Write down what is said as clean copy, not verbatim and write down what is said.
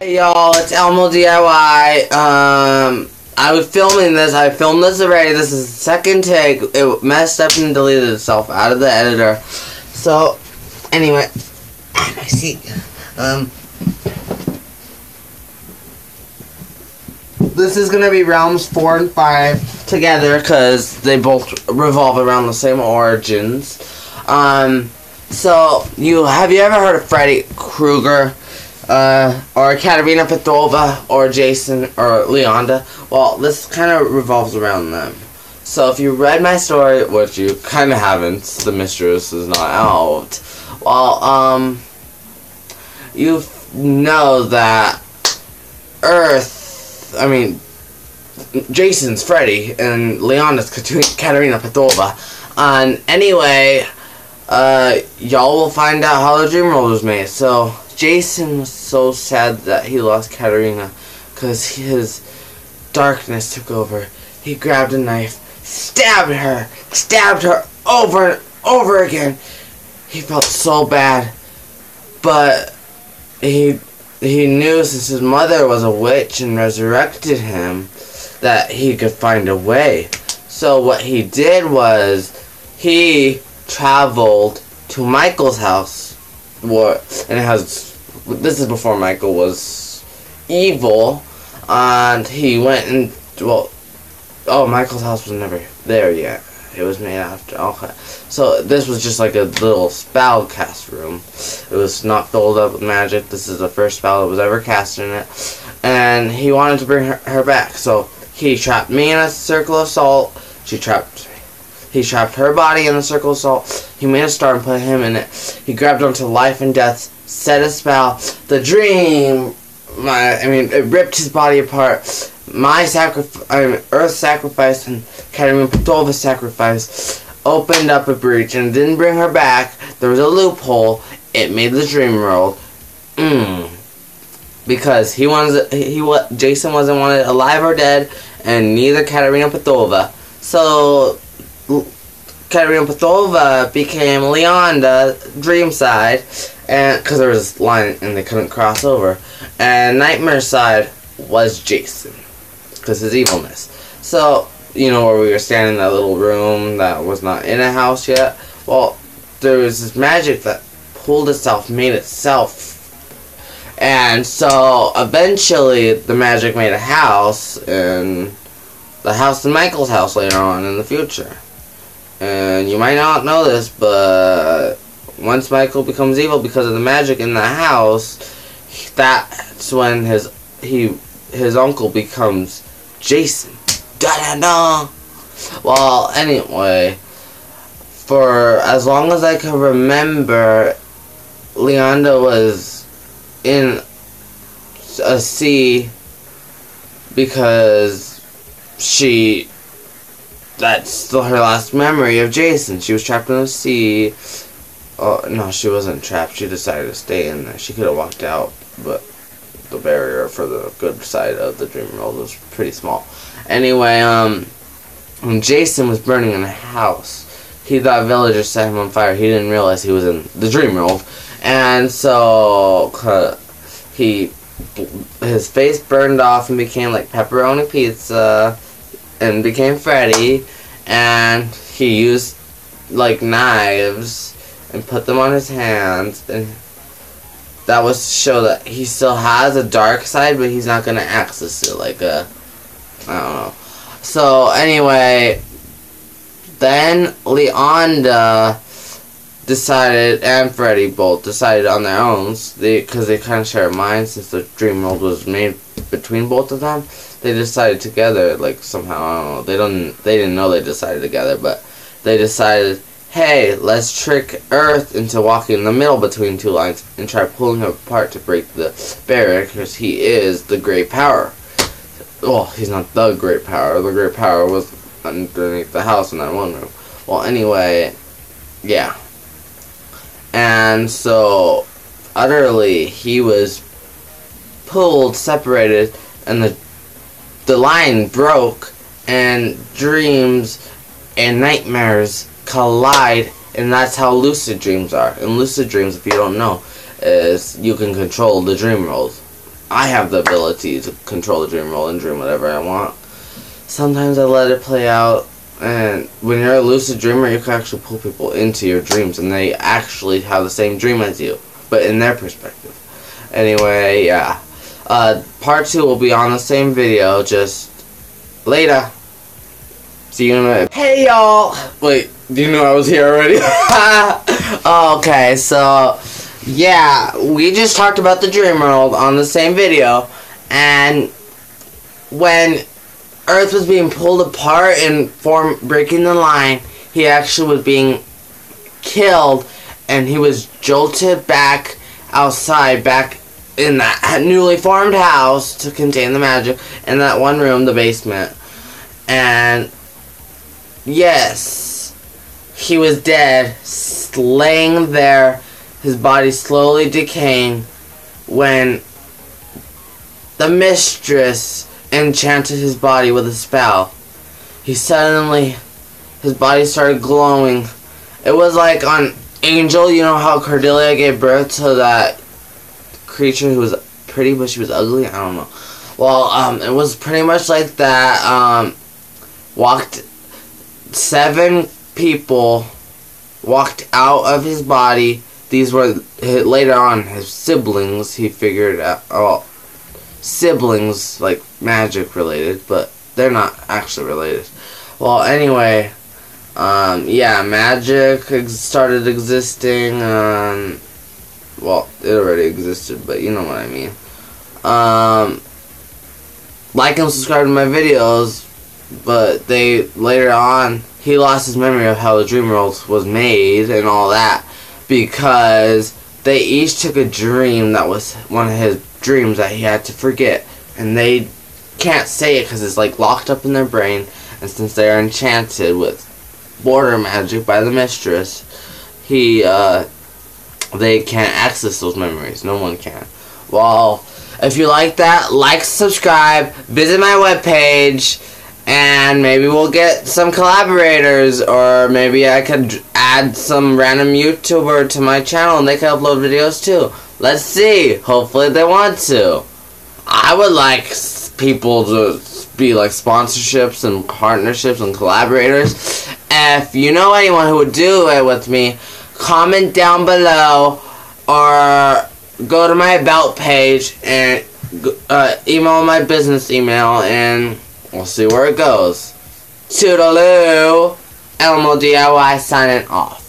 Hey y'all, it's Elmo DIY. I was filming this. I filmed this already. This is the second take. It messed up and deleted itself out of the editor. So, anyway, my seat. This is gonna be Realms 4 and 5 together because they both revolve around the same origins. So have you ever heard of Freddy Krueger? Or Katarina Petova, or Jason, or Leonda? Well, this kind of revolves around them. So if you read my story, which you kind of haven't, the mistress is not out, well, you know that Jason's Freddy, and Leonda's Katarina Petova. And anyway, y'all will find out how the dream world was made. So Jason was so sad that he lost Katarina because his darkness took over. He grabbed a knife, stabbed her over and over again. He felt so bad, but he knew since his mother was a witch and resurrected him that he could find a way. So what he did was he traveled to Michael's house, this is before Michael was evil, and he went and, Michael's house was never there yet. It was made after. Okay. So this was just like a little spell cast room. It was not filled up with magic. This is the first spell that was ever cast in it. And he wanted to bring her back. So he trapped me in a circle of salt. He trapped her body in the circle of salt. He made a star and put him in it. He grabbed onto life and death, set a spell. The dream, it ripped his body apart. Earth's sacrifice and Katarina Petova's sacrifice opened up a breach and didn't bring her back. There was a loophole. It made the dream world. Because Jason wasn't wanted alive or dead, and neither Katarina Petova. So Katarina Petova became Leonda, Dreamside, and because there was this line and they couldn't cross over, and Nightmare side was Jason because his evilness. So where we were standing in that little room that was not in a house yet. Well, there was this magic that pulled itself, made itself. And so eventually the magic made a house, and the house in Michael's house later on in the future. And you might not know this, but once Michael becomes evil because of the magic in the house, that's when his uncle becomes Jason. Da-da-da! Well, anyway, for as long as I can remember, Leonda was in a sea because that's still her last memory of Jason. She was trapped in the sea. Oh, no, she wasn't trapped. She decided to stay in there. She could have walked out, but the barrier for the good side of the dream world was pretty small. Anyway, when Jason was burning in a house, he thought villagers set him on fire. He didn't realize he was in the dream world. And so his face burned off and became like pepperoni pizza and became Freddy, and he used like knives and put them on his hands, and that was to show that he still has a dark side, but he's not gonna access it like I don't know. So anyway, then Leonda decided, and Freddy both decided on their own, because they kind of share a mind since the dream world was made between both of them. They decided together, like somehow, I don't know. They didn't know they decided together, but they decided, hey, let's trick Earth into walking in the middle between two lines and try pulling him apart to break the barrier, because he is the great power. Well, he's not the great power. The great power was underneath the house in that one room. Well, anyway, yeah. And so, utterly, he was pulled, separated, and the line broke, and dreams and nightmares collide, and that's how lucid dreams are. And lucid dreams, if you don't know, is you can control the dream world. I have the ability to control the dream world and dream whatever I want. Sometimes I let it play out, and when you're a lucid dreamer, you can actually pull people into your dreams, and they actually have the same dream as you, but in their perspective. Anyway, yeah. Part 2 will be on the same video, just later. See you in a minute. Hey, y'all! Wait, do you know I was here already? Okay, so, yeah, we just talked about the dream world on the same video, and when Earth was being pulled apart and breaking the line, he actually was being killed, and he was jolted back outside, back in that newly formed house to contain the magic, in that one room, the basement. And yes, he was dead, laying there, his body slowly decaying, when the mistress enchanted his body with a spell. His body started glowing. It was like on Angel, you know how Cordelia gave birth to that creature who was pretty but she was ugly? I don't know. Well, it was pretty much like that. 7 people walked out of his body. These were, later on, his siblings. He figured out, siblings, like magic related, but they're not actually related. Well, anyway, yeah, magic started existing. Well, it already existed, but you know what I mean. Like and subscribe to my videos, but later on, he lost his memory of how the dream world was made and all that, because they each took a dream that was one of his dreams that he had to forget, and they can't say it because it's like locked up in their brain, and since they are enchanted with border magic by the mistress, they can't access those memories. No one can. Well, if you like that, like, subscribe, visit my webpage, and maybe we'll get some collaborators, or maybe I could add some random YouTuber to my channel and they can upload videos too. Let's see. Hopefully they want to. I would like people to be like sponsorships and partnerships and collaborators. If you know anyone who would do it with me, comment down below or go to my about page and email my business email, and we'll see where it goes. Toodaloo. Elmo DIY signing off.